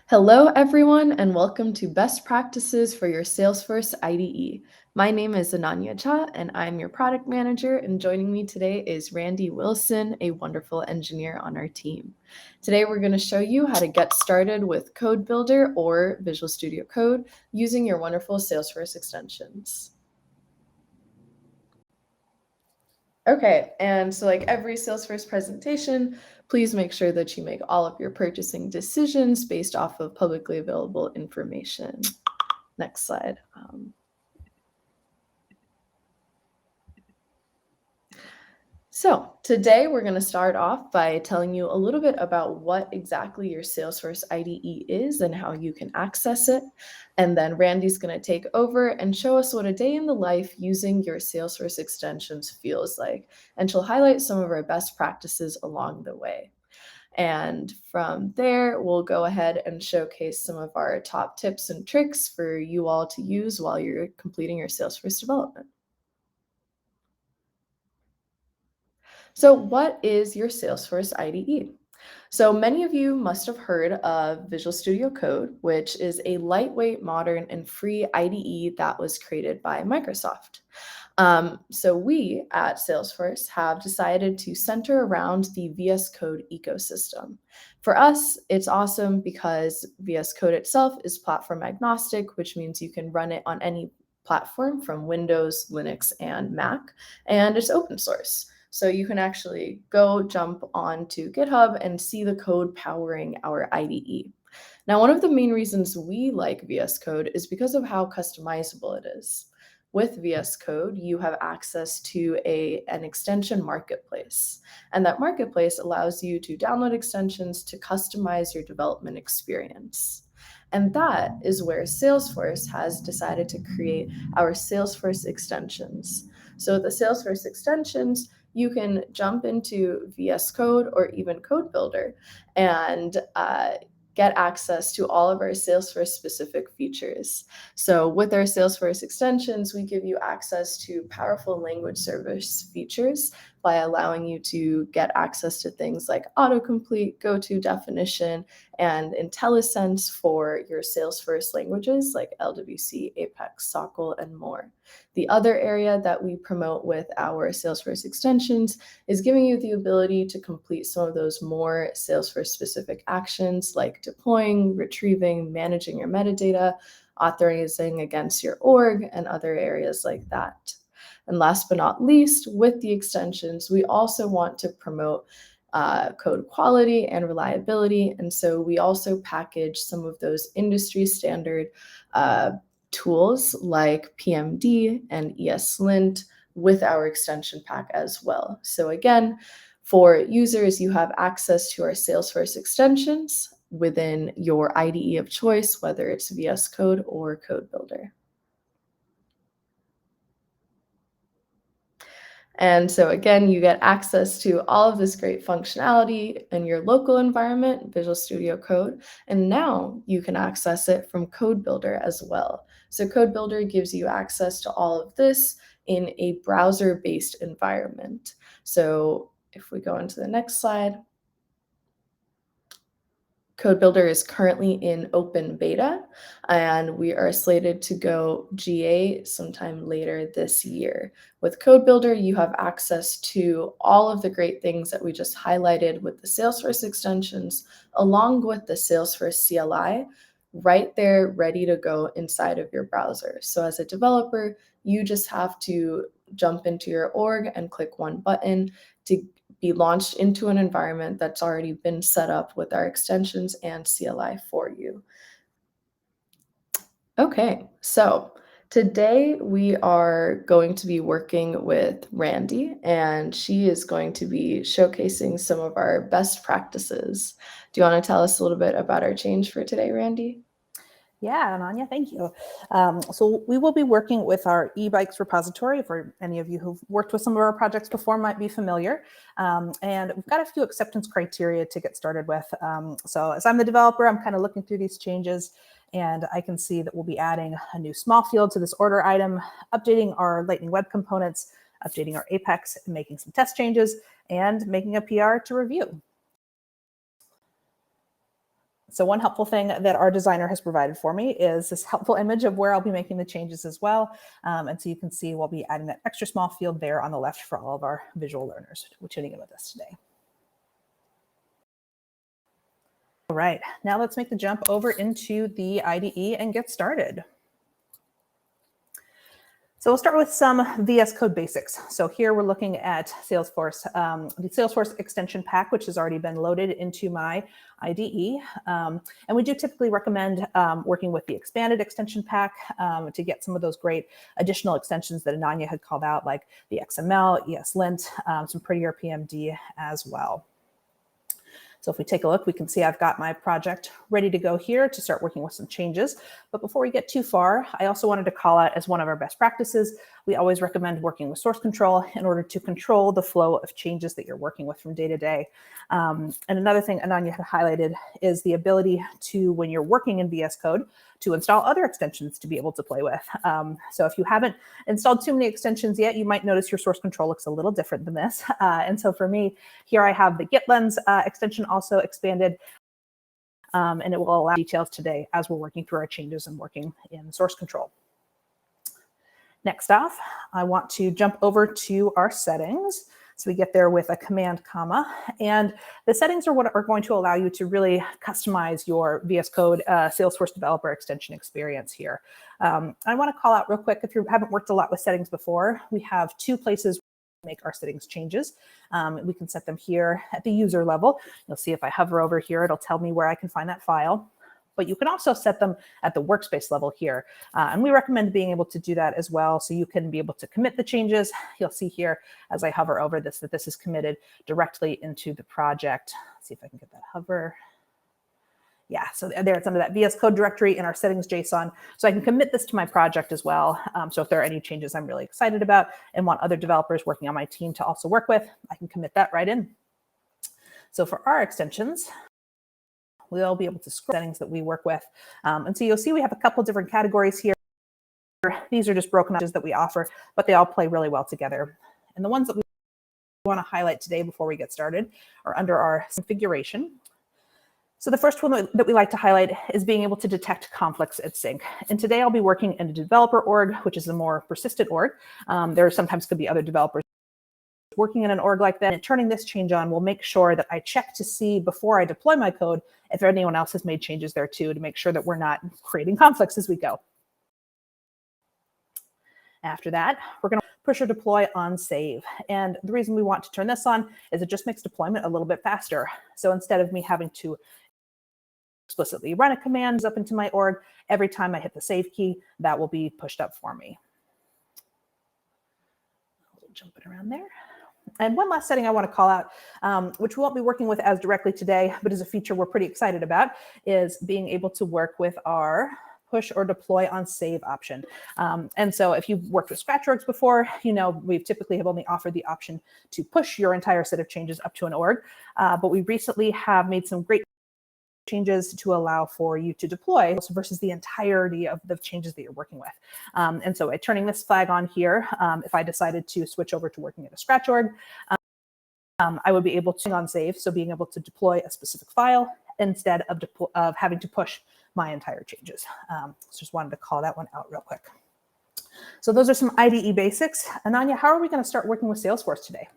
Hello, everyone, and welcome to Best Practices for your Salesforce IDE. My name is Ananya Cha, and I'm your product manager. And joining me today is Randy Wilson, a wonderful engineer on our team. Today, we're going to show you how to get started with Code Builder or Visual Studio Code using your wonderful Salesforce extensions. Okay, and so like every Salesforce presentation, please make sure that you make all of your purchasing decisions based off of publicly available information. Next slide. So today we're going to start off by telling you a little bit about what exactly your Salesforce IDE is and how you can access it. And then Randy's going to take over and show us what a day in the life using your Salesforce extensions feels like. And she'll highlight some of our best practices along the way. And from there, we'll go ahead and showcase some of our top tips and tricks for you all to use while you're completing your Salesforce development. So what is your Salesforce IDE? So many of you must have heard of Visual Studio Code, which is a lightweight, modern, and free IDE that was created by Microsoft. So we at Salesforce have decided to center around the VS Code ecosystem. For us, it's awesome because VS Code itself is platform agnostic, which means you can run it on any platform from Windows, Linux, and Mac, and it's open source. So you can actually go jump onto GitHub and see the code powering our IDE. Now, one of the main reasons we like VS Code is because of how customizable it is. With VS Code, you have access to an extension marketplace, and that marketplace allows you to download extensions to customize your development experience. And that is where Salesforce has decided to create our Salesforce extensions. So the Salesforce extensions, you can jump into VS Code or even Code Builder and get access to all of our Salesforce specific features. So with our Salesforce extensions, we give you access to powerful language service features by allowing you to get access to things like autocomplete, go-to definition, and IntelliSense for your Salesforce languages like LWC, Apex, SOQL, and more. The other area that we promote with our Salesforce extensions is giving you the ability to complete some of those more Salesforce specific actions like deploying, retrieving, managing your metadata, authorizing against your org, and other areas like that. And last but not least, with the extensions, we also want to promote code quality and reliability. And so we also package some of those industry standard tools like PMD and ESLint with our extension pack as well. So again, for users, you have access to our Salesforce extensions within your IDE of choice, whether it's VS Code or Code Builder. And so again, you get access to all of this great functionality in your local environment, Visual Studio Code, and now you can access it from Code Builder as well. So Code Builder gives you access to all of this in a browser-based environment. So if we go into the next slide, Code Builder is currently in open beta, and we are slated to go GA sometime later this year. With Code Builder, you have access to all of the great things that we just highlighted with the Salesforce extensions, along with the Salesforce CLI, right there ready to go inside of your browser. So as a developer, you just have to jump into your org and click one button to be launched into an environment that's already been set up with our extensions and CLI for you. Okay, so today we are going to be working with Randy, and she is going to be showcasing some of our best practices. Do you want to tell us a little bit about our change for today, Randy? Yeah, Ananya, thank you. So we will be working with our e-bikes repository. For any of you who've worked with some of our projects before might be familiar. And we've got a few acceptance criteria to get started with. So as I'm the developer, I'm kind of looking through these changes, and I can see that we'll be adding a new small field to this order item, updating our Lightning Web Components, updating our Apex, and making some test changes, and making a PR to review. So one helpful thing that our designer has provided for me is this helpful image of where I'll be making the changes as well. And so you can see we'll be adding that extra small field there on the left for all of our visual learners who are tuning in with us today. All right, now let's make the jump over into the IDE and get started. So we'll start with some VS Code basics. So here we're looking at Salesforce, the Salesforce extension pack, which has already been loaded into my IDE. And we do typically recommend working with the expanded extension pack to get some of those great additional extensions that Ananya had called out, like the XML, ESLint, some prettier PMD as well. So if we take a look, we can see I've got my project ready to go here to start working with some changes. But before we get too far, I also wanted to call out as one of our best practices, we always recommend working with source control in order to control the flow of changes that you're working with from day to day. And another thing Ananya had highlighted is the ability to, when you're working in VS Code, to install other extensions to be able to play with. So if you haven't installed too many extensions yet, you might notice your source control looks a little different than this. And so for me, here I have the GitLens extension also expanded, and it will allow details today as we're working through our changes and working in source control. Next off, I want to jump over to our settings. So we get there with a command comma, and the settings are what are going to allow you to really customize your VS Code Salesforce Developer extension experience here. I want to call out real quick, if you haven't worked a lot with settings before, we have two places where we make our settings changes. We can set them here at the user level. You'll see if I hover over here, it'll tell me where I can find that file. But you can also set them at the workspace level here. And we recommend being able to do that as well, so you can be able to commit the changes. You'll see here as I hover over this that this is committed directly into the project. Let's see if I can get that hover. Yeah, so there it's under that VS Code directory in our settings JSON. So I can commit this to my project as well. So if there are any changes I'm really excited about and want other developers working on my team to also work with, I can commit that right in. So for our extensions, we'll be able to scroll settings that we work with. And so you'll see we have a couple different categories here. These are just broken up that we offer, but they all play really well together. And the ones that we want to highlight today before we get started are under our configuration. So the first one that we like to highlight is being able to detect conflicts at sync. And today I'll be working in a developer org, which is a more persistent org. There sometimes could be other developers working in an org like that, and turning this change on will make sure that I check to see before I deploy my code if anyone else has made changes there too, to make sure that we're not creating conflicts as we go. After that, we're going to push or deploy on save. And the reason we want to turn this on is it just makes deployment a little bit faster. So instead of me having to explicitly run a command up into my org, every time I hit the save key, that will be pushed up for me. Jumping around there. And one last setting I want to call out, which we won't be working with as directly today, but is a feature we're pretty excited about, is being able to work with our push or deploy on save option. And so if you've worked with Scratch orgs before, you know we've typically have only offered the option to push your entire set of changes up to an org. But we recently have made some great changes to allow for you to deploy versus the entirety of the changes that you're working with. And so by turning this flag on here, if I decided to switch over to working at a Scratch org, I would be able to on save, so being able to deploy a specific file instead of having to push my entire changes. So just wanted to call that one out real quick. So those are some IDE basics. Ananya, how are we going to start working with Salesforce today?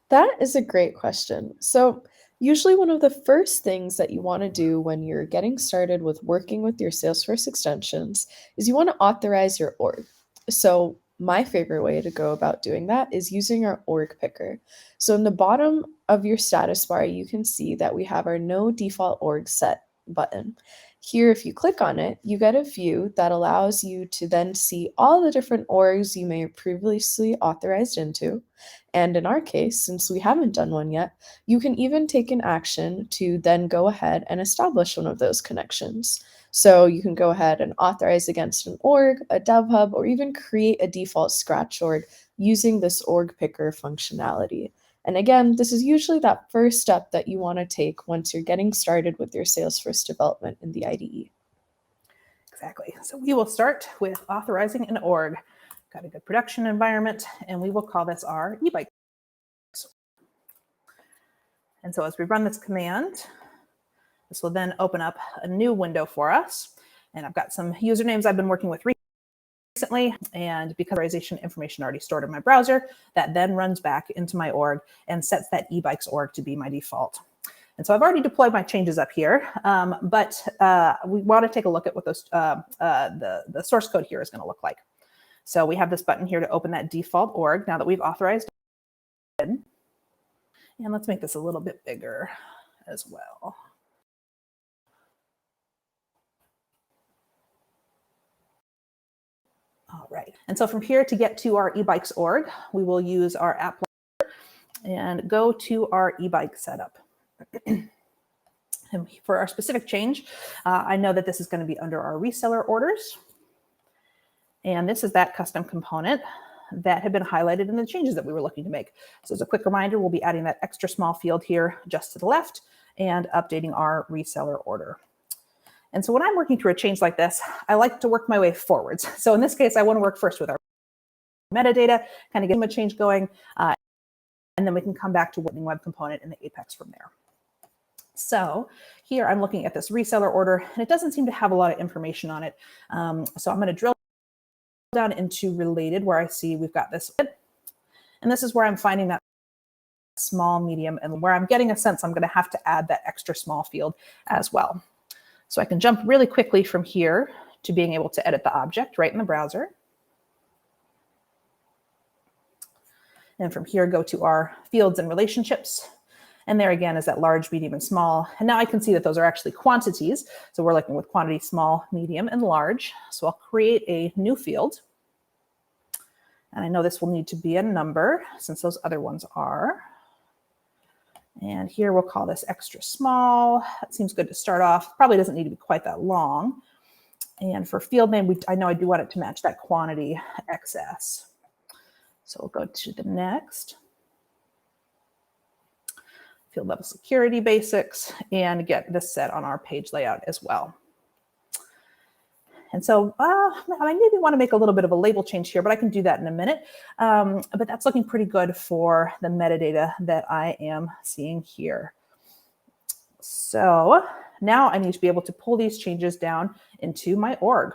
That is a great question. So usually one of the first things that you want to do when you're getting started with working with your Salesforce extensions is you want to authorize your org. So my favorite way to go about doing that is using our org picker. So in the bottom of your status bar, you can see that we have our no default org set button. Here, if you click on it, you get a view that allows you to then see all the different orgs you may have previously authorized into. And in our case, since we haven't done one yet, you can even take an action to then go ahead and establish one of those connections. So you can go ahead and authorize against an org, a dev hub, or even create a default Scratch org using this org picker functionality. And again, this is usually that first step that you want to take once you're getting started with your Salesforce development in the IDE. Exactly. So we will start with authorizing an org. Got a good production environment, and we will call this our e-bike. And so as we run this command, This will then open up a new window for us. And I've got some usernames I've been working with recently, and because authorization information already stored in my browser, that then runs back into my org and sets that eBikes org to be my default. And so I've already deployed my changes up here, but we want to take a look at what those, the source code here is going to look like. So we have this button here to open that default org now that we've authorized it. And let's make this a little bit bigger as well. All right. And so from here, to get to our eBikes org, we will use our app and go to our eBike setup. And for our specific change, I know that this is going to be under our reseller orders. And this is that custom component that had been highlighted in the changes that we were looking to make. So as a quick reminder, we'll be adding that extra small field here just to the left and updating our reseller order. And so when I'm working through a change like this, I like to work my way forwards. So in this case, I want to work first with our metadata, kind of get a change going, and then we can come back to Lightning Web Component in the Apex from there. So here I'm looking at this reseller order, and it doesn't seem to have a lot of information on it. So I'm going to drill down into related, where I see we've got this. And this is where I'm finding that small, medium, and where I'm getting a sense I'm going to have to add that extra small field as well. So I can jump really quickly from here to being able to edit the object right in the browser. And from here, go to our fields and relationships. And there again is that large, medium, and small. And now I can see that those are actually quantities. So we're looking with quantity small, medium, and large. So I'll create a new field. And I know this will need to be a number since those other ones are. And here we'll call this extra small. That seems good to start off. Probably doesn't need to be quite that long. And for field name, I know I do want it to match that quantity XS. So we'll go to the next. Field level security basics, and get this set on our page layout as well. And so I maybe want to make a little bit of a label change here, but I can do that in a minute. But that's looking pretty good for the metadata that I am seeing here. So now I need to be able to pull these changes down into my org.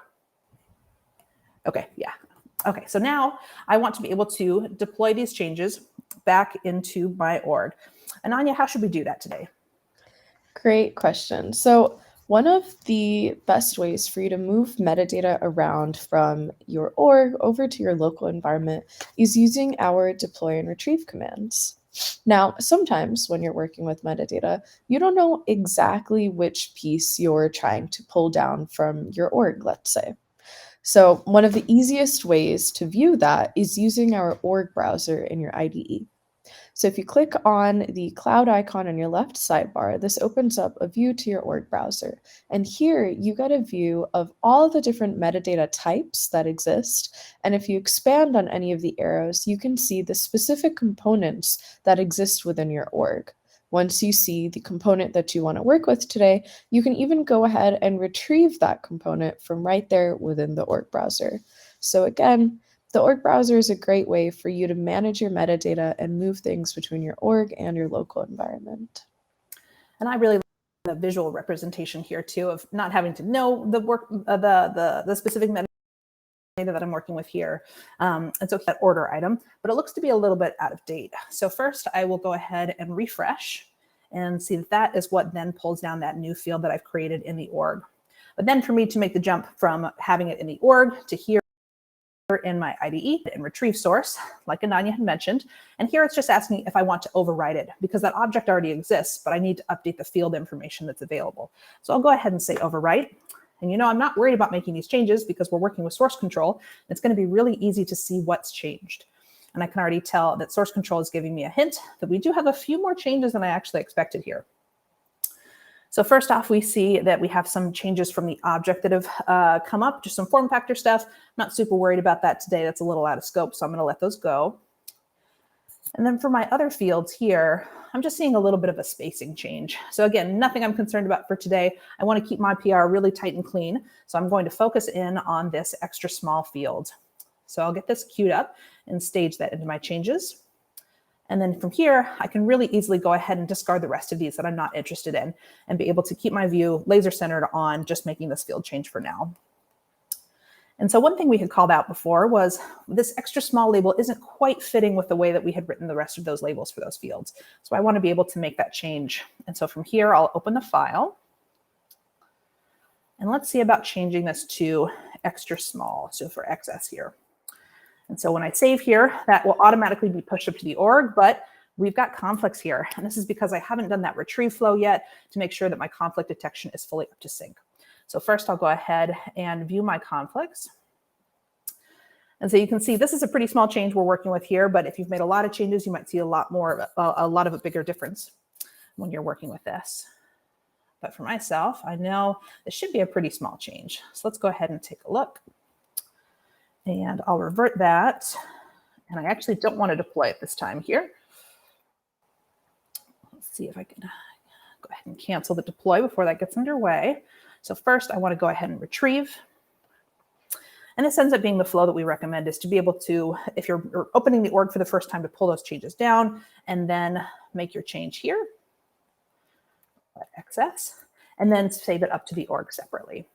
Okay, yeah. Okay, so now I want to be able to deploy these changes back into my org. And Anya, how should we do that today? Great question. So one of the best ways for you to move metadata around from your org over to your local environment is using our deploy and retrieve commands. Now, sometimes when you're working with metadata, you don't know exactly which piece you're trying to pull down from your org, let's say. So one of the easiest ways to view that is using our org browser in your IDE. So if you click on the cloud icon on your left sidebar, this opens up a view to your org browser. And here you get a view of all the different metadata types that exist. And if you expand on any of the arrows, you can see the specific components that exist within your org. Once you see the component that you want to work with today, you can even go ahead and retrieve that component from right there within the org browser. So again, the org browser is a great way for you to manage your metadata and move things between your org and your local environment. And I really like the visual representation here too, of not having to know the specific metadata that I'm working with here. And so that order item, but it looks to be a little bit out of date. So first I will go ahead and refresh and see that is what then pulls down that new field that I've created in the org. But then for me to make the jump from having it in the org to here in my IDE and retrieve source, like Ananya had mentioned. And here it's just asking if I want to override it because that object already exists, but I need to update the field information that's available. So I'll go ahead and say overwrite. And you know, I'm not worried about making these changes because we're working with source control. It's going to be really easy to see what's changed. And I can already tell that source control is giving me a hint that we do have a few more changes than I actually expected here. So first off, we see that we have some changes from the object that have come up, just some form factor stuff. I'm not super worried about that today. That's a little out of scope, so I'm going to let those go. And then for my other fields here, I'm just seeing a little bit of a spacing change. So again, nothing I'm concerned about for today. I want to keep my PR really tight and clean. So I'm going to focus in on this extra small field. So I'll get this queued up and stage that into my changes. And then from here, I can really easily go ahead and discard the rest of these that I'm not interested in and be able to keep my view laser centered on just making this field change for now. And so one thing we had called out before was this extra small label isn't quite fitting with the way that we had written the rest of those labels for those fields. So I want to be able to make that change. And so from here, I'll open the file. And let's see about changing this to extra small, so for XS here. And so when I save here, that will automatically be pushed up to the org, but we've got conflicts here. And this is because I haven't done that retrieve flow yet to make sure that my conflict detection is fully up to sync. So first I'll go ahead and view my conflicts. And so you can see this is a pretty small change we're working with here, but if you've made a lot of changes, you might see a lot of a bigger difference when you're working with this. But for myself, I know this should be a pretty small change. So let's go ahead and take a look. And I'll revert that. And I actually don't want to deploy it this time here. Let's see if I can go ahead and cancel the deploy before that gets underway. So first, I want to go ahead and retrieve. And this ends up being the flow that we recommend, is to be able to, if you're opening the org for the first time, to pull those changes down and then make your change here, XS, and then save it up to the org separately.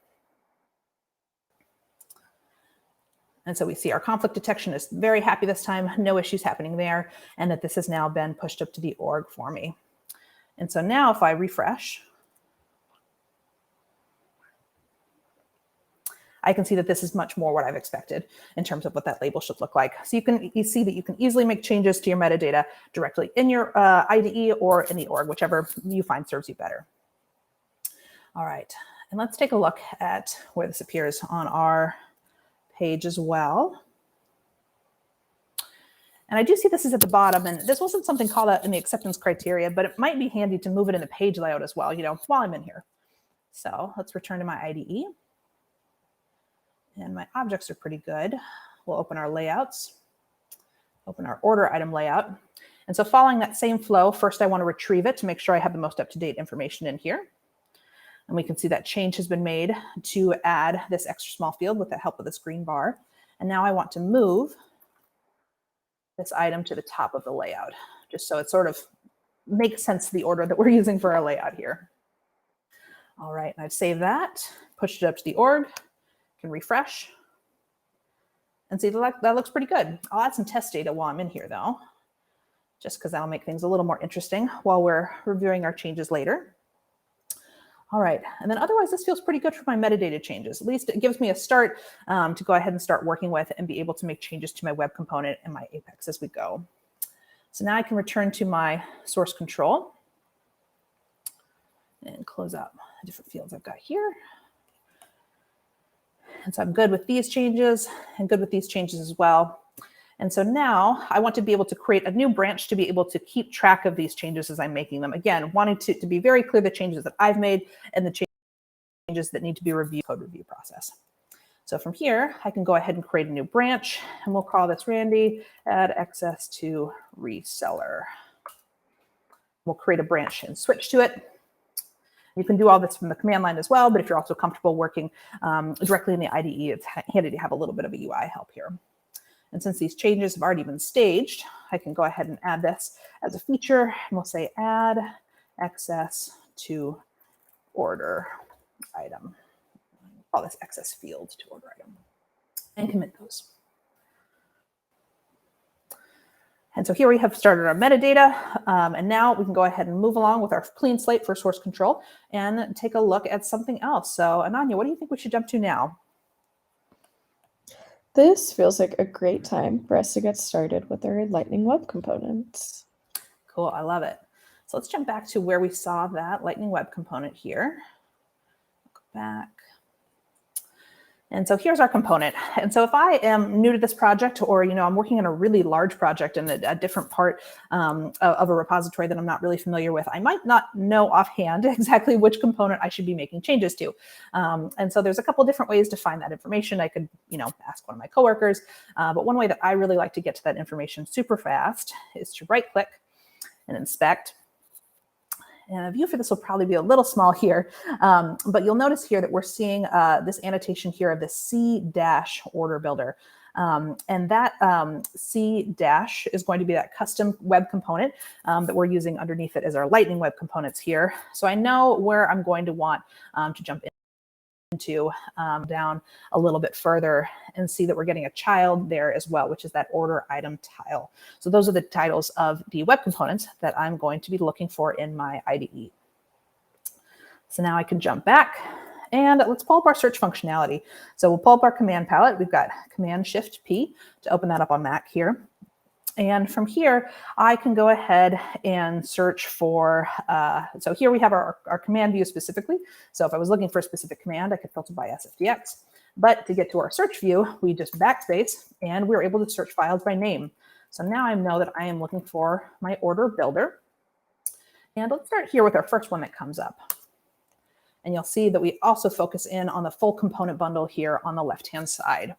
And so we see our conflict detection is very happy this time, no issues happening there, and that this has now been pushed up to the org for me. And so now if I refresh, I can see that this is much more what I've expected in terms of what that label should look like. So you see that you can easily make changes to your metadata directly in your IDE or in the org, whichever you find serves you better. All right, and let's take a look at where this appears on our page as well. And I do see this is at the bottom, and this wasn't something called out in the acceptance criteria, but it might be handy to move it in the page layout as well, while I'm in here. So let's return to my IDE. And my objects are pretty good. We'll open our layouts, open our order item layout. And so following that same flow, first I want to retrieve it to make sure I have the most up-to-date information in here. And we can see that change has been made to add this extra small field with the help of this green bar. And now I want to move this item to the top of the layout, just so it sort of makes sense to the order that we're using for our layout here. All right, and I've saved that, pushed it up to the org. Can refresh and see that looks pretty good. I'll add some test data while I'm in here though, just because that'll make things a little more interesting while we're reviewing our changes later. All right, and then otherwise this feels pretty good for my metadata changes. At least it gives me a start to go ahead and start working with and be able to make changes to my web component and my Apex as we go. So now I can return to my source control and close out the different fields I've got here. And so I'm good with these changes and good with these changes as well. And so now I want to be able to create a new branch to be able to keep track of these changes as I'm making them. Again, wanting to be very clear the changes that I've made and the changes that need to be reviewed, code review process. So from here, I can go ahead and create a new branch, and we'll call this Randy, add access to reseller. We'll create a branch and switch to it. You can do all this from the command line as well, but if you're also comfortable working directly in the IDE, it's handy to have a little bit of a UI help here. And since these changes have already been staged, I can go ahead and add this as a feature, and we'll say add access to order item. Call this access field to order item, and commit those. And so here we have started our metadata, and now we can go ahead and move along with our clean slate for source control and take a look at something else. So Ananya, what do you think we should jump to now? This feels like a great time for us to get started with our Lightning Web Components. Cool, I love it. So let's jump back to where we saw that Lightning Web Component here. Go back. And so here's our component. And so if I am new to this project, or I'm working on a really large project in a different part of a repository that I'm not really familiar with, I might not know offhand exactly which component I should be making changes to. And so there's a couple different ways to find that information. I could, ask one of my coworkers, but one way that I really like to get to that information super fast is to right-click and inspect. And a view for this will probably be a little small here, but you'll notice here that we're seeing this annotation here of the C- order builder. And that C dash is going to be that custom web component that we're using underneath it as our Lightning Web Components here. So I know where I'm going to want to jump into down a little bit further and see that we're getting a child there as well, which is that order item tile. So those are the titles of the web components that I'm going to be looking for in my IDE. So now I can jump back and let's pull up our search functionality. So we'll pull up our command palette. We've got Command-Shift-P to open that up on Mac here. And from here, I can go ahead and search for, so here we have our command view specifically. So if I was looking for a specific command, I could filter by SFDX. But to get to our search view, we just backspace and we're able to search files by name. So now I know that I am looking for my order builder. And let's start here with our first one that comes up. And you'll see that we also focus in on the full component bundle here on the left-hand side.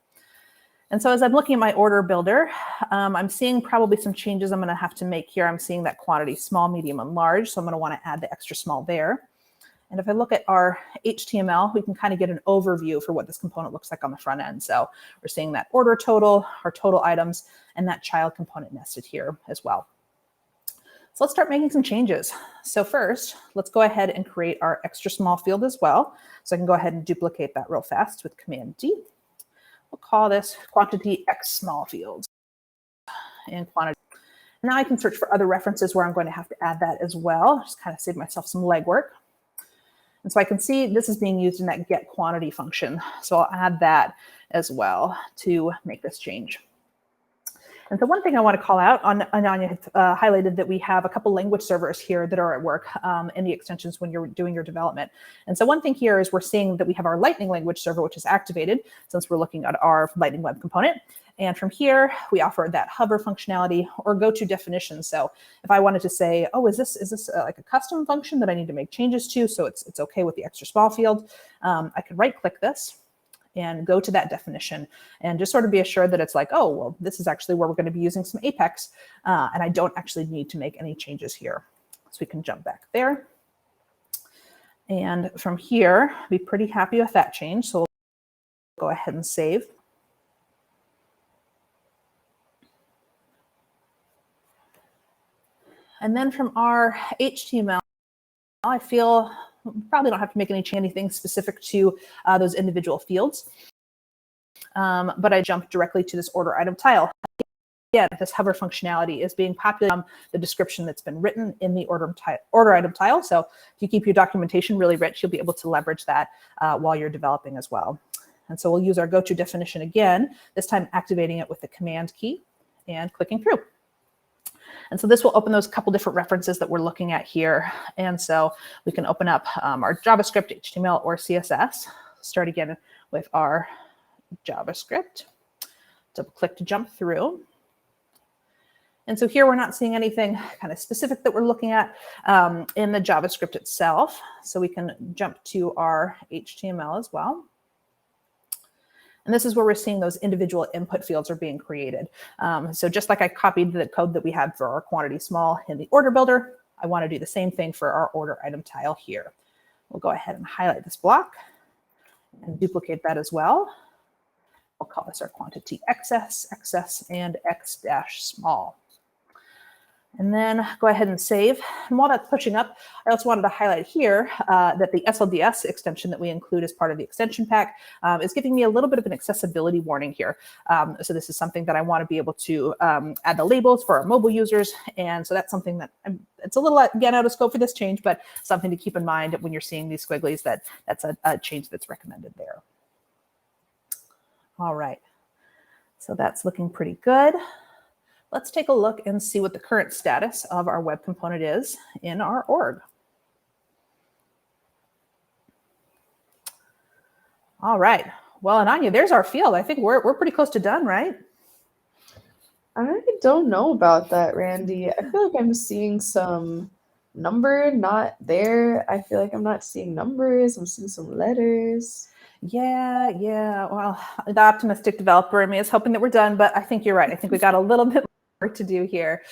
And so as I'm looking at my order builder, I'm seeing probably some changes I'm going to have to make here. I'm seeing that quantity small, medium, and large. So I'm going to want to add the extra small there. And if I look at our HTML, we can kind of get an overview for what this component looks like on the front end. So we're seeing that order total, our total items, and that child component nested here as well. So let's start making some changes. So first, let's go ahead and create our extra small field as well. So I can go ahead and duplicate that real fast with Command D. We'll call this quantity X small fields and quantity. Now I can search for other references where I'm going to have to add that as well. Just kind of save myself some legwork. And so I can see this is being used in that get quantity function. So I'll add that as well to make this change. And so one thing I want to call out, Anya had highlighted that we have a couple language servers here that are at work in the extensions when you're doing your development. And so one thing here is we're seeing that we have our Lightning language server, which is activated since we're looking at our Lightning Web Component. And from here, we offer that hover functionality or go to definition. So if I wanted to say, oh, is this like a custom function that I need to make changes to so it's okay with the extra small field, I could right click this and go to that definition and just sort of be assured that it's like, oh, well, this is actually where we're going to be using some Apex, and I don't actually need to make any changes here. So we can jump back there. And from here, be pretty happy with that change. So we'll go ahead and save. And then from our HTML, I feel probably don't have to make anything specific to those individual fields. But I jump directly to this order item tile. Again, this hover functionality is being populated from the description that's been written in the order item tile. So if you keep your documentation really rich, you'll be able to leverage that while you're developing as well. And so we'll use our go-to definition again, this time activating it with the command key and clicking through. And so this will open those couple different references that we're looking at here. And so we can open up our JavaScript, HTML, or CSS. Start again with our JavaScript. Double click to jump through. And so here we're not seeing anything kind of specific that we're looking at in the JavaScript itself. So we can jump to our HTML as well. And this is where we're seeing those individual input fields are being created. So just like I copied the code that we had for our quantity small in the order builder, I want to do the same thing for our order item tile here. We'll go ahead and highlight this block and duplicate that as well. We'll call this our quantity XS, and X dash small. And then go ahead and save. And while that's pushing up, I also wanted to highlight here that the SLDS extension that we include as part of the extension pack is giving me a little bit of an accessibility warning here. So this is something that I want to be able to add the labels for our mobile users. And so that's something that it's a little, again, out of scope for this change, but something to keep in mind when you're seeing these squigglies that's a change that's recommended there. All right. So that's looking pretty good. Let's take a look and see what the current status of our web component is in our org. All right. Well, and Anya, there's our field. I think we're pretty close to done, right? I don't know about that, Randy. I feel like I'm seeing some number not there. I feel like I'm not seeing numbers. I'm seeing some letters. Yeah. Well, the optimistic developer in me is hoping that we're done, but I think you're right. I think we got a little bit more to do here.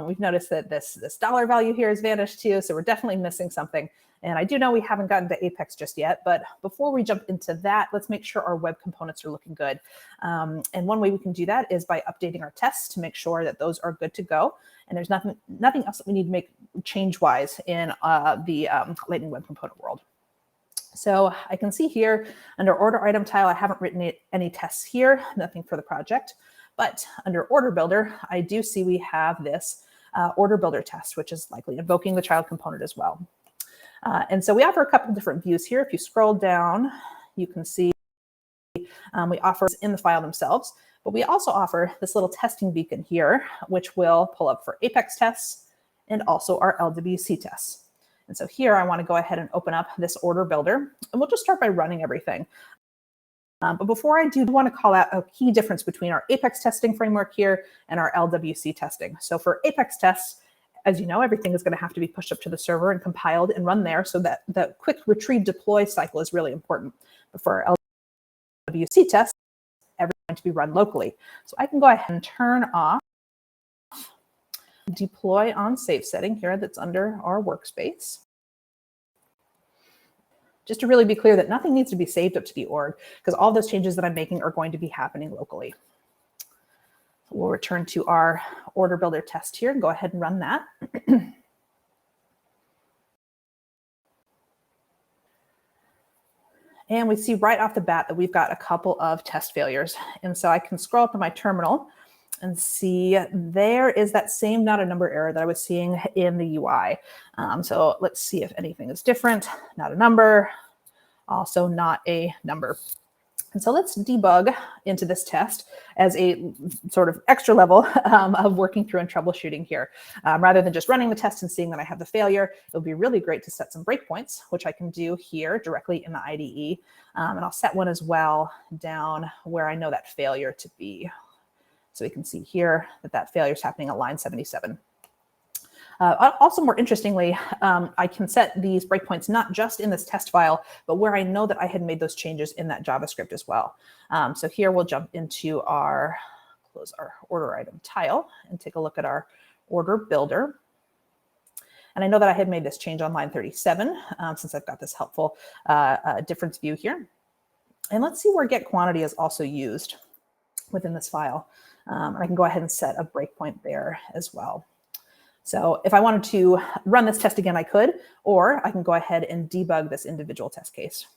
We've noticed that this dollar value here has vanished too, so we're definitely missing something. And I do know we haven't gotten to Apex just yet, but before we jump into that, let's make sure our web components are looking good. And one way we can do that is by updating our tests to make sure that those are good to go. And there's nothing else that we need to make change-wise in the Lightning Web Component world. So I can see here under order item tile, I haven't written any tests here, nothing for the project. But under order builder, I do see we have this order builder test, which is likely invoking the child component as well. And so we offer a couple different views here. If you scroll down, you can see we offer in the file themselves, but we also offer this little testing beacon here, which will pull up for Apex tests and also our LWC tests. And so here I want to go ahead and open up this order builder, and we'll just start by running everything. But before I do, I want to call out a key difference between our Apex testing framework here and our LWC testing. So for Apex tests, as you know, everything is going to have to be pushed up to the server and compiled and run there, so that the quick retrieve deploy cycle is really important. But for our LWC tests, everything is going to be run locally. So I can go ahead and turn off deploy on safe setting here that's under our workspace. Just to really be clear that nothing needs to be saved up to the org, because all those changes that I'm making are going to be happening locally. We'll return to our order builder test here and go ahead and run that. And we see right off the bat that we've got a couple of test failures. And so I can scroll up to my terminal and see there is that same not a number error that I was seeing in the UI. So let's see if anything is different. Not a number, also not a number. And so let's debug into this test as a sort of extra level of working through and troubleshooting here. Rather than just running the test and seeing that I have the failure, it would be really great to set some breakpoints, which I can do here directly in the IDE. And I'll set one as well down where I know that failure to be. So we can see here that that failure is happening at line 77. Also, more interestingly, I can set these breakpoints not just in this test file, but where I know that I had made those changes in that JavaScript as well. So here we'll jump into our, close our order item tile and take a look at our order builder. And I know that I had made this change on line 37 since I've got this helpful difference view here. And let's see where get quantity is also used within this file. And I can go ahead and set a breakpoint there as well. So if I wanted to run this test again, I could, or I can go ahead and debug this individual test case.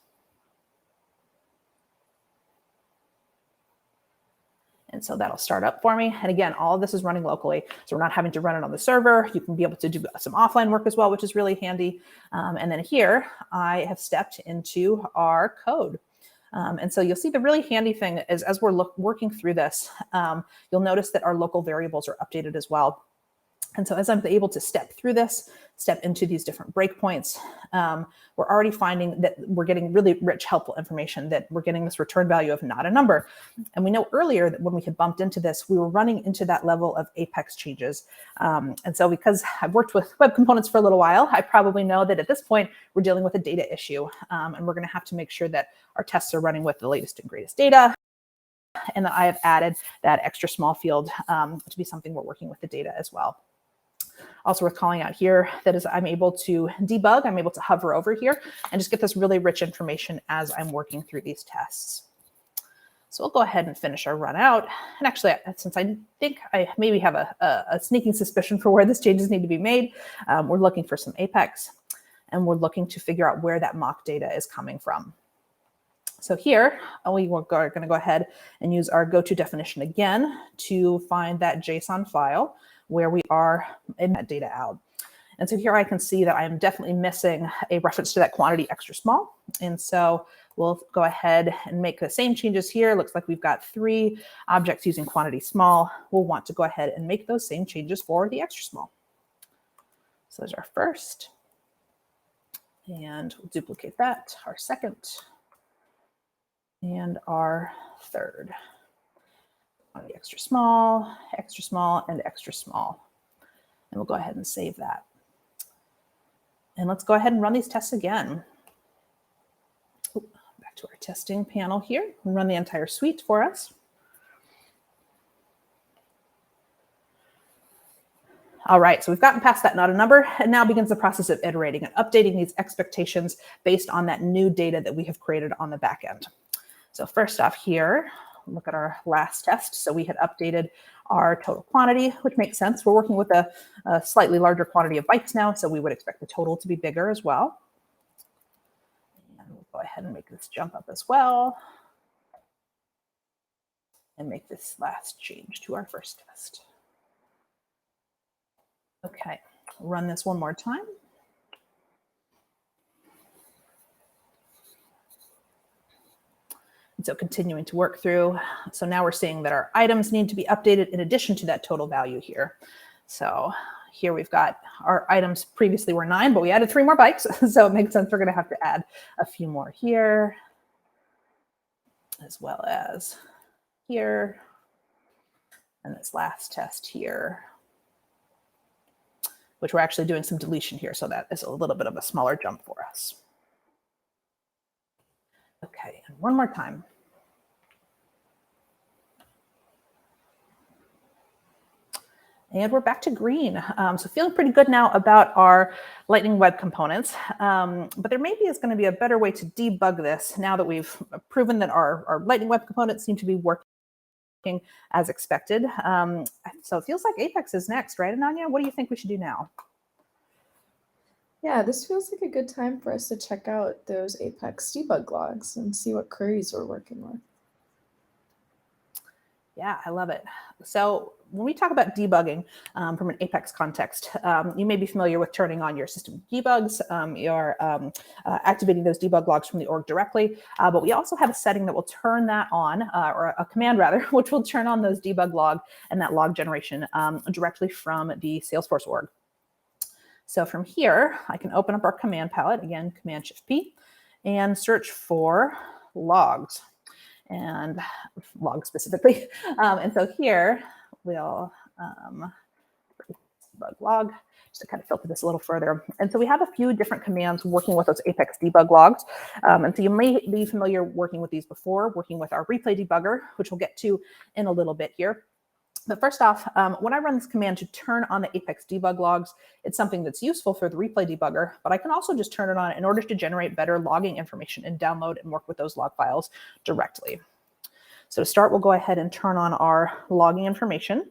And so that'll start up for me. And again, all of this is running locally, so we're not having to run it on the server. You can be able to do some offline work as well, which is really handy. And then here I have stepped into our code. And so you'll see the really handy thing is as we're working through this, you'll notice that our local variables are updated as well. And so as I'm able to step through this, step into these different breakpoints, we're already finding that we're getting really rich, helpful information, that we're getting this return value of not a number. And we know earlier that when we had bumped into this, we were running into that level of Apex changes. And so because I've worked with web components for a little while, I probably know that at this point, we're dealing with a data issue. And we're going to have to make sure that our tests are running with the latest and greatest data, and that I have added that extra small field to be something we're working with the data as well. Also worth calling out here that as I'm able to debug, I'm able to hover over here and just get this really rich information as I'm working through these tests. So we'll go ahead and finish our run out. And actually, since I think I maybe have a sneaking suspicion for where these changes need to be made, we're looking for some Apex, and we're looking to figure out where that mock data is coming from. So here, we are going to go ahead and use our go-to definition again to find that JSON file where we are in that data out. And so here I can see that I'm definitely missing a reference to that quantity extra small. And so we'll go ahead and make the same changes here. Looks like we've got 3 objects using quantity small. We'll want to go ahead and make those same changes for the extra small. So there's our first. And we'll duplicate that, our second, and our third. Quantity extra small, and extra small. And we'll go ahead and save that. And let's go ahead and run these tests again. Back to our testing panel here. We'll run the entire suite for us. All right, so we've gotten past that not a number, and now begins the process of iterating and updating these expectations based on that new data that we have created on the back end. So first off here, look at our last test. So we had updated our total quantity, which makes sense. We're working with a slightly larger quantity of bytes now, so we would expect the total to be bigger as well. And we'll go ahead and make this jump up as well, and make this last change to our first test. Okay, run this one more time. And so continuing to work through. So now we're seeing that our items need to be updated in addition to that total value here. So here we've got our items previously were 9, but we added 3 more bytes. So it makes sense we're going to have to add a few more here, as well as here, and this last test here, which we're actually doing some deletion here. So that is a little bit of a smaller jump for us. Okay, and one more time. And we're back to green. So feeling pretty good now about our Lightning Web Components, but there maybe is going to be a better way to debug this now that we've proven that our Lightning Web Components seem to be working as expected. So it feels like Apex is next, right, Ananya? What do you think we should do now? Yeah, this feels like a good time for us to check out those Apex debug logs and see what queries we're working with. Yeah, I love it. So when we talk about debugging from an Apex context, you may be familiar with turning on your system debugs. You're activating those debug logs from the org directly. But we also have a setting that will turn that on, or a command rather, which will turn on those debug log and that log generation directly from the Salesforce org. So from here, I can open up our command palette, again, Command-Shift-P, and search for logs. And log specifically. And so here we'll debug log, just to kind of filter this a little further. And so we have a few different commands working with those Apex debug logs. And so you may be familiar working with these before, working with our replay debugger, which we'll get to in a little bit here. But first off, when I run this command to turn on the Apex debug logs, it's something that's useful for the replay debugger, but I can also just turn it on in order to generate better logging information and download and work with those log files directly. So to start, we'll go ahead and turn on our logging information.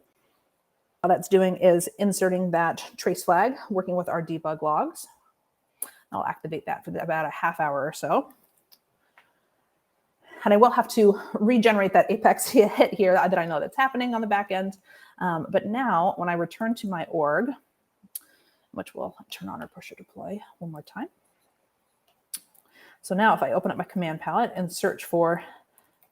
All that's doing is inserting that trace flag, working with our debug logs. I'll activate that for about a half hour or so. And I will have to regenerate that Apex hit here that I know that's happening on the back end. But now when I return to my org, which will turn on our pusher deploy one more time. So now if I open up my command palette and search for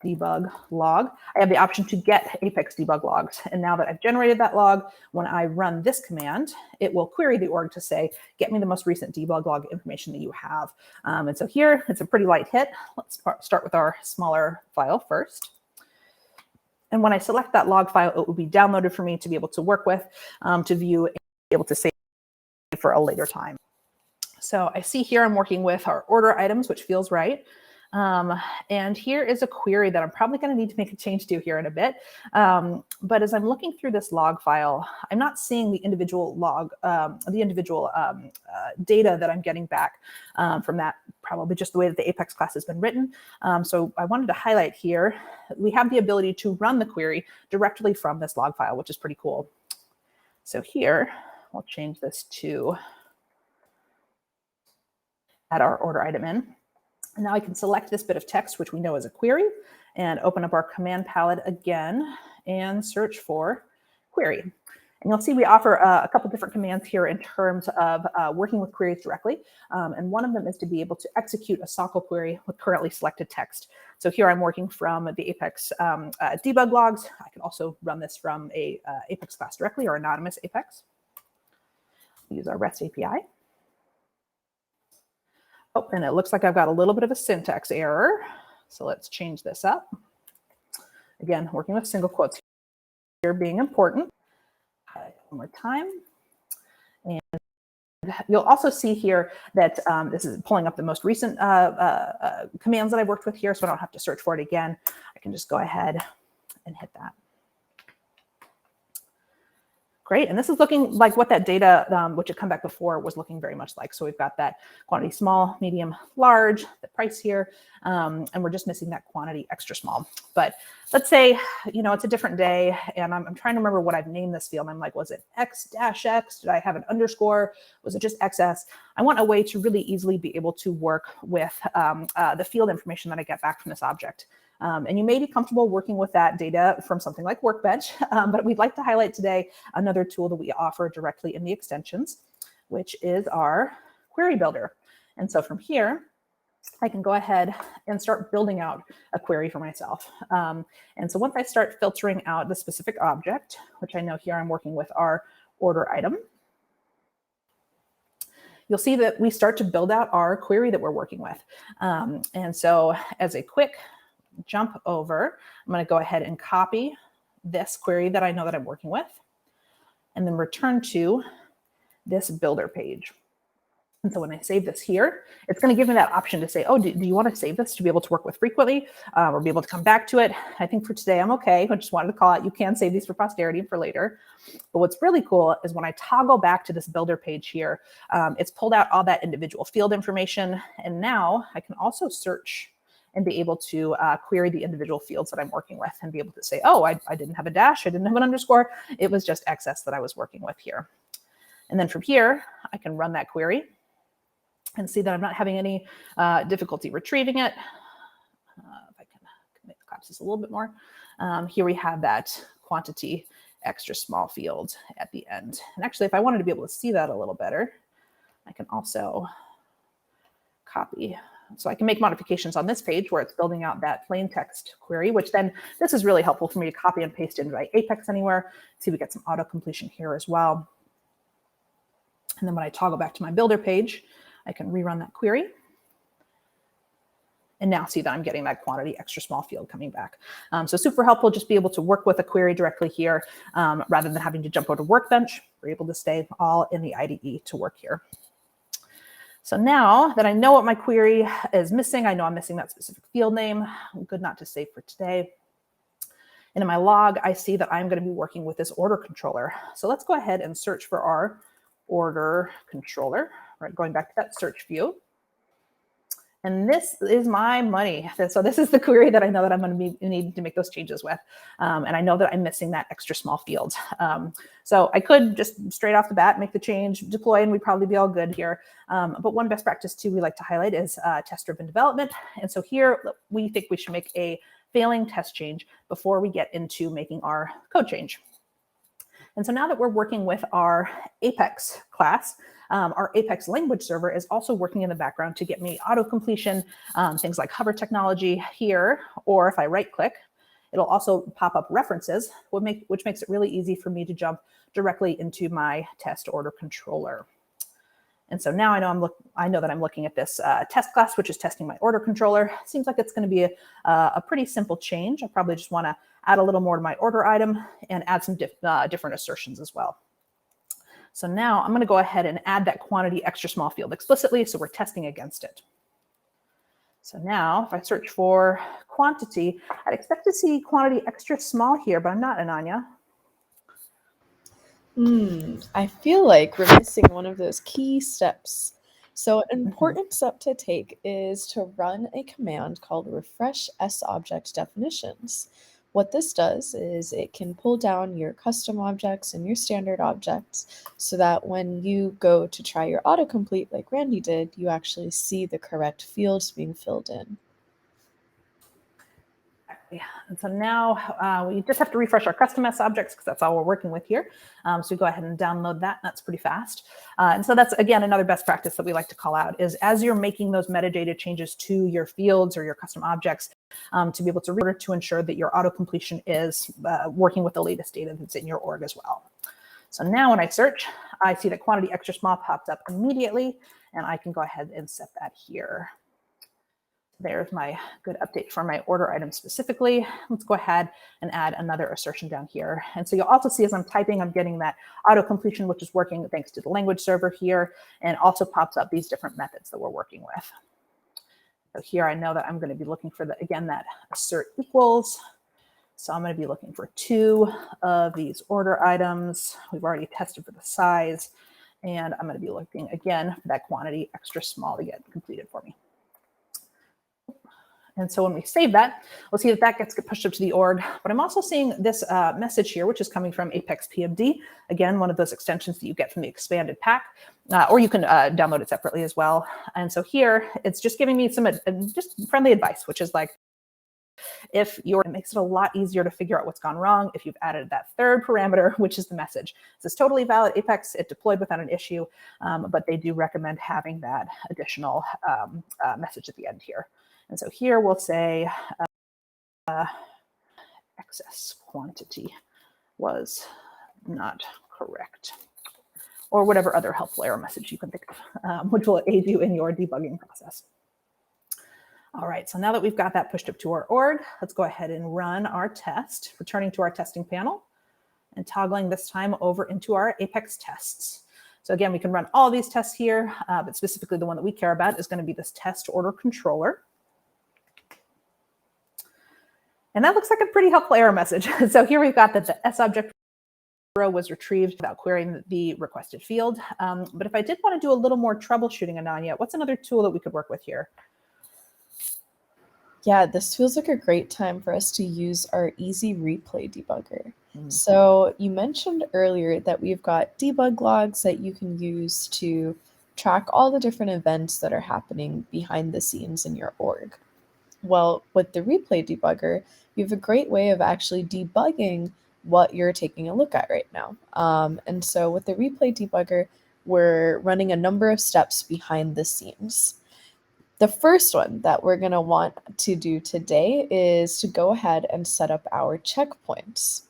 debug log, I have the option to get Apex debug logs. And now that I've generated that log, when I run this command, it will query the org to say, get me the most recent debug log information that you have. And so here, it's a pretty light hit. Let's start with our smaller file first. And when I select that log file, it will be downloaded for me to be able to work with, to view, and be able to save for a later time. So I see here I'm working with our order items, which feels right. And here is a query that I'm probably going to need to make a change to here in a bit. But as I'm looking through this log file, I'm not seeing the individual log, data that I'm getting back from that, probably just the way that the Apex class has been written. So I wanted to highlight here, we have the ability to run the query directly from this log file, which is pretty cool. So here, I'll change this to add our order item in. And now I can select this bit of text, which we know is a query, and open up our command palette again and search for query. And you'll see we offer a couple different commands here in terms of working with queries directly. And one of them is to be able to execute a SOQL query with currently selected text. So here I'm working from the Apex debug logs. I can also run this from a Apex class directly or anonymous Apex. Use our REST API. Oh, and it looks like I've got a little bit of a syntax error. So let's change this up. Again, working with single quotes here being important. One more time. And you'll also see here that this is pulling up the most recent commands that I've worked with here, so I don't have to search for it again. I can just go ahead and hit that. Great, and this is looking like what that data, which had come back before, was looking very much like. So we've got that quantity small, medium, large, the price here, and we're just missing that quantity extra small. But let's say, it's a different day, and I'm trying to remember what I've named this field. I'm like, was it X-X? Did I have an underscore? Was it just XS? I want a way to really easily be able to work with the field information that I get back from this object. And you may be comfortable working with that data from something like Workbench, but we'd like to highlight today another tool that we offer directly in the extensions, which is our query builder. And so from here, I can go ahead and start building out a query for myself. And so once I start filtering out the specific object, which I know here I'm working with our order item, you'll see that we start to build out our query that we're working with. And so as a quick jump over, I'm going to go ahead and copy this query that I know that I'm working with, and then return to this builder page. And so when I save this here, it's going to give me that option to say, oh, do you want to save this to be able to work with frequently or be able to come back to it? I think for today, I'm okay. I just wanted to call out, you can save these for posterity for later. But what's really cool is when I toggle back to this builder page here, it's pulled out all that individual field information. And now I can also search and be able to query the individual fields that I'm working with and be able to say, oh, I didn't have a dash, I didn't have an underscore, it was just XS that I was working with here. And then from here, I can run that query and see that I'm not having any difficulty retrieving it. If I can make the collapse this a little bit more. Here we have that quantity extra small field at the end. And actually, if I wanted to be able to see that a little better, I can also copy. So I can make modifications on this page where it's building out that plain text query, which then this is really helpful for me to copy and paste into my Apex anywhere. See, we get some auto completion here as well. And then when I toggle back to my builder page, I can rerun that query. And now see that I'm getting that quantity extra small field coming back. So super helpful, just be able to work with a query directly here rather than having to jump over to Workbench. We're able to stay all in the IDE to work here. So now that I know what my query is missing, I know I'm missing that specific field name. Good not to save for today. And in my log, I see that I'm going to be working with this order controller. So let's go ahead and search for our order controller, right? Going back to that search view. And this is my money. So this is the query that I know that I'm going to need to make those changes with. And I know that I'm missing that extra small field. So I could just straight off the bat make the change, deploy, and we'd probably be all good here. But one best practice too we like to highlight is test-driven development. And so here we think we should make a failing test change before we get into making our code change. And so now that we're working with our Apex class, our Apex language server is also working in the background to get me auto completion, things like hover technology here, or if I right click, it'll also pop up references, which makes it really easy for me to jump directly into my test order controller. And so now I know that I'm looking at this test class, which is testing my order controller. Seems like it's going to be a pretty simple change. I probably just want to add a little more to my order item and add some different assertions as well. So now I'm going to go ahead and add that quantity extra small field explicitly, so we're testing against it. So now if I search for quantity, I'd expect to see quantity extra small here, but I'm not, Ananya. I feel like we're missing one of those key steps. So an important step to take is to run a command called refresh object definitions. What this does is it can pull down your custom objects and your standard objects so that when you go to try your autocomplete like Randy did, you actually see the correct fields being filled in. Yeah. And so now we just have to refresh our custom objects because that's all we're working with here. So we go ahead and download that. That's pretty fast. And so that's, again, another best practice that we like to call out is as you're making those metadata changes to your fields or your custom objects to be able to ensure that your auto completion is working with the latest data that's in your org as well. So now when I search, I see that quantity extra small pops up immediately, and I can go ahead and set that here. There's my good update for my order item specifically. Let's go ahead and add another assertion down here. And so you'll also see as I'm typing, I'm getting that auto completion, which is working thanks to the language server here, and also pops up these different methods that we're working with. So here I know that I'm going to be looking for, again, that assert equals. So I'm going to be looking for 2 of these order items. We've already tested for the size. And I'm going to be looking again for that quantity extra small to get completed for me. And so when we save that, we'll see that that gets pushed up to the org. But I'm also seeing this message here, which is coming from Apex PMD. Again, one of those extensions that you get from the expanded pack, or you can download it separately as well. And so here, it's just giving me some just friendly advice, which is like, if it makes it a lot easier to figure out what's gone wrong if you've added that third parameter, which is the message. This is totally valid Apex. It deployed without an issue, but they do recommend having that additional message at the end here. And so here we'll say excess quantity was not correct, or whatever other helpful error message you can think of, which will aid you in your debugging process. All right, so now that we've got that pushed up to our org, let's go ahead and run our test, returning to our testing panel and toggling this time over into our Apex tests. So again, we can run all these tests here, but specifically the one that we care about is going to be this test order controller. And that looks like a pretty helpful error message. So here we've got that the S object row was retrieved without querying the requested field. But if I did want to do a little more troubleshooting, Ananya, what's another tool that we could work with here? Yeah, this feels like a great time for us to use our easy replay debugger. So you mentioned earlier that we've got debug logs that you can use to track all the different events that are happening behind the scenes in your org. Well, with the replay debugger, you have a great way of actually debugging what you're taking a look at right now. And so with the replay debugger, we're running a number of steps behind the scenes. The first one that we're going to want to do today is to go ahead and set up our checkpoints,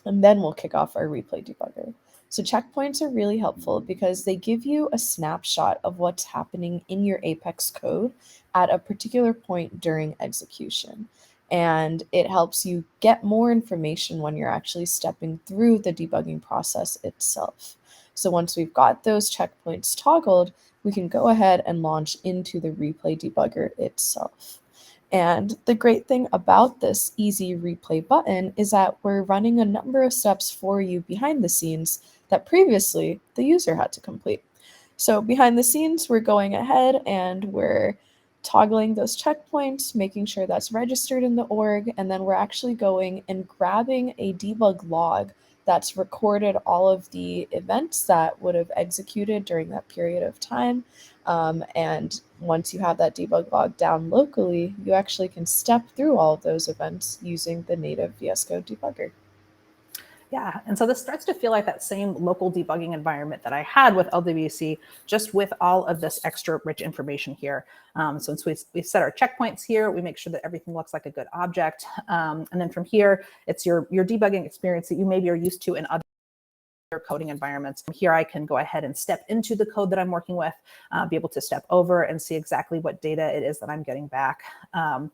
and then we'll kick off our replay debugger. So checkpoints are really helpful because they give you a snapshot of what's happening in your Apex code at a particular point during execution. And it helps you get more information when you're actually stepping through the debugging process itself. So once we've got those checkpoints toggled, we can go ahead and launch into the replay debugger itself. And the great thing about this easy replay button is that we're running a number of steps for you behind the scenes that previously the user had to complete. So behind the scenes, we're going ahead and we're toggling those checkpoints, making sure that's registered in the org, and then we're actually going and grabbing a debug log that's recorded all of the events that would have executed during that period of time. And once you have that debug log down locally, you actually can step through all of those events using the native VS Code debugger. Yeah, and so this starts to feel like that same local debugging environment that I had with LWC, just with all of this extra rich information here. So once we set our checkpoints here, we make sure that everything looks like a good object. And then from here, it's your debugging experience that you maybe are used to in other coding environments. Here I can go ahead and step into the code that I'm working with, be able to step over and see exactly what data it is that I'm getting back. And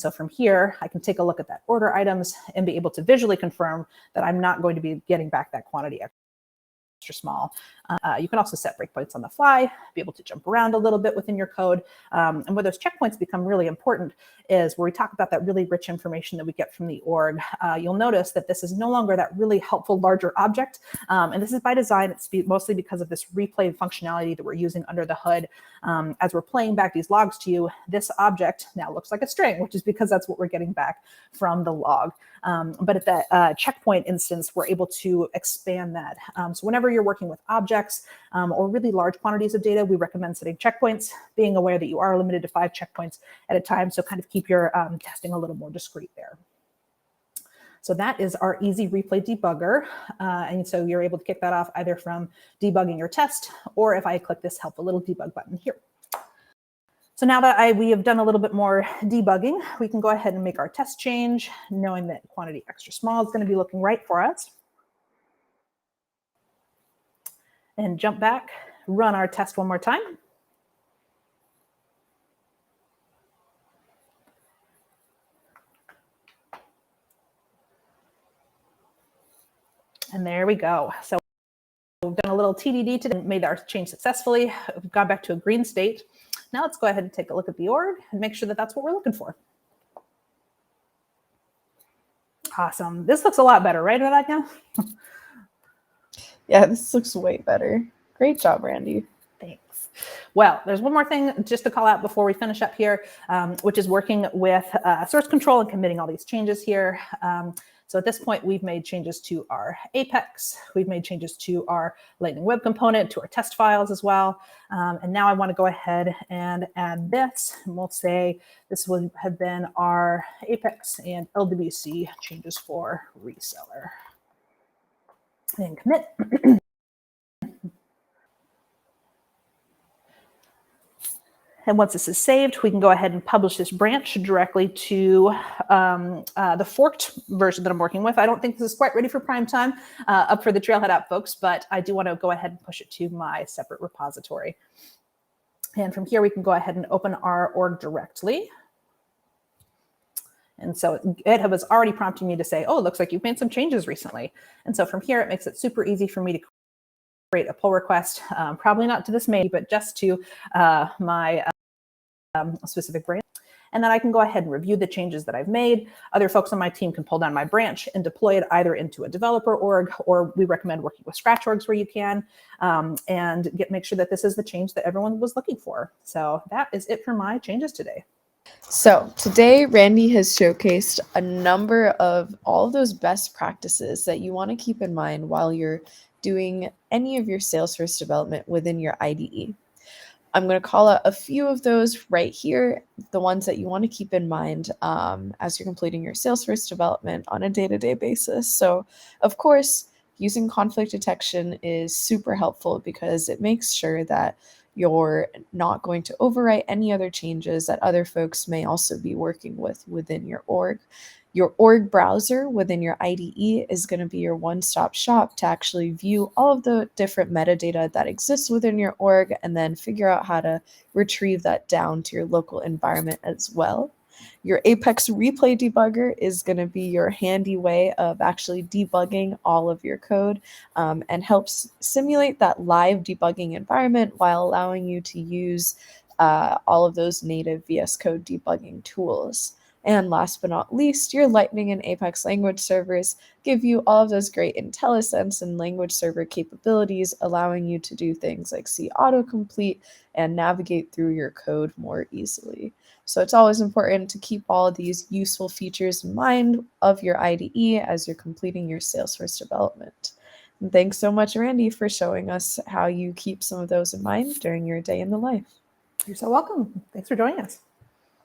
so from here, I can take a look at that order items and be able to visually confirm that I'm not going to be getting back that quantity extra small. You can also set breakpoints on the fly, be able to jump around a little bit within your code. And where those checkpoints become really important is where we talk about that really rich information that we get from the org. You'll notice that this is no longer that really helpful larger object. And this is by design. It's mostly because of this replay functionality that we're using under the hood. As we're playing back these logs to you, this object now looks like a string, which is because that's what we're getting back from the log. But at the checkpoint instance, we're able to expand that. So whenever you're working with objects or really large quantities of data, we recommend setting checkpoints, being aware that you are limited to 5 checkpoints at a time. So kind of keep your testing a little more discreet there. So that is our easy replay debugger. And so you're able to kick that off either from debugging your test, or if I click this help a little debug button here. So now that we have done a little bit more debugging, we can go ahead and make our test change, knowing that quantity extra small is going to be looking right for us. And jump back, run our test one more time. And there we go. So we've done a little TDD today, made our change successfully. We've gone back to a green state. Now let's go ahead and take a look at the org and make sure that that's what we're looking for. Awesome. This looks a lot better, right, Anya? Yeah, this looks way better. Great job, Randy. Thanks. Well, there's one more thing just to call out before we finish up here, which is working with source control and committing all these changes here. So at this point, we've made changes to our Apex. We've made changes to our Lightning Web Component, to our test files as well. And now I want to go ahead and add this. And we'll say this would have been our Apex and LWC changes for reseller. And commit. And once this is saved, we can go ahead and publish this branch directly to the forked version that I'm working with. I don't think this is quite ready for prime time up for the Trailhead app folks, but I do want to go ahead and push it to my separate repository. And from here, we can go ahead and open our org directly. And so it was already prompting me to say, oh, it looks like you've made some changes recently. And so from here, it makes it super easy for me to create a pull request, probably not to this mail, but just to my specific branch. And then I can go ahead and review the changes that I've made. Other folks on my team can pull down my branch and deploy it either into a developer org, or we recommend working with Scratch orgs where you can, and make sure that this is the change that everyone was looking for. So that is it for my changes today. So today, Randy has showcased a number of all of those best practices that you want to keep in mind while you're doing any of your Salesforce development within your IDE. I'm going to call out a few of those right here, the ones that you want to keep in mind as you're completing your Salesforce development on a day-to-day basis. So, of course, using conflict detection is super helpful because it makes sure that you're not going to overwrite any other changes that other folks may also be working with within your org. Your org browser within your IDE is going to be your one-stop shop to actually view all of the different metadata that exists within your org and then figure out how to retrieve that down to your local environment as well. Your Apex replay debugger is going to be your handy way of actually debugging all of your code and helps simulate that live debugging environment while allowing you to use all of those native VS Code debugging tools. And last but not least, your Lightning and Apex language servers give you all of those great IntelliSense and language server capabilities, allowing you to do things like see autocomplete and navigate through your code more easily. So it's always important to keep all of these useful features in mind of your IDE as you're completing your Salesforce development. And thanks so much, Randy, for showing us how you keep some of those in mind during your day in the life. You're so welcome. Thanks for joining us.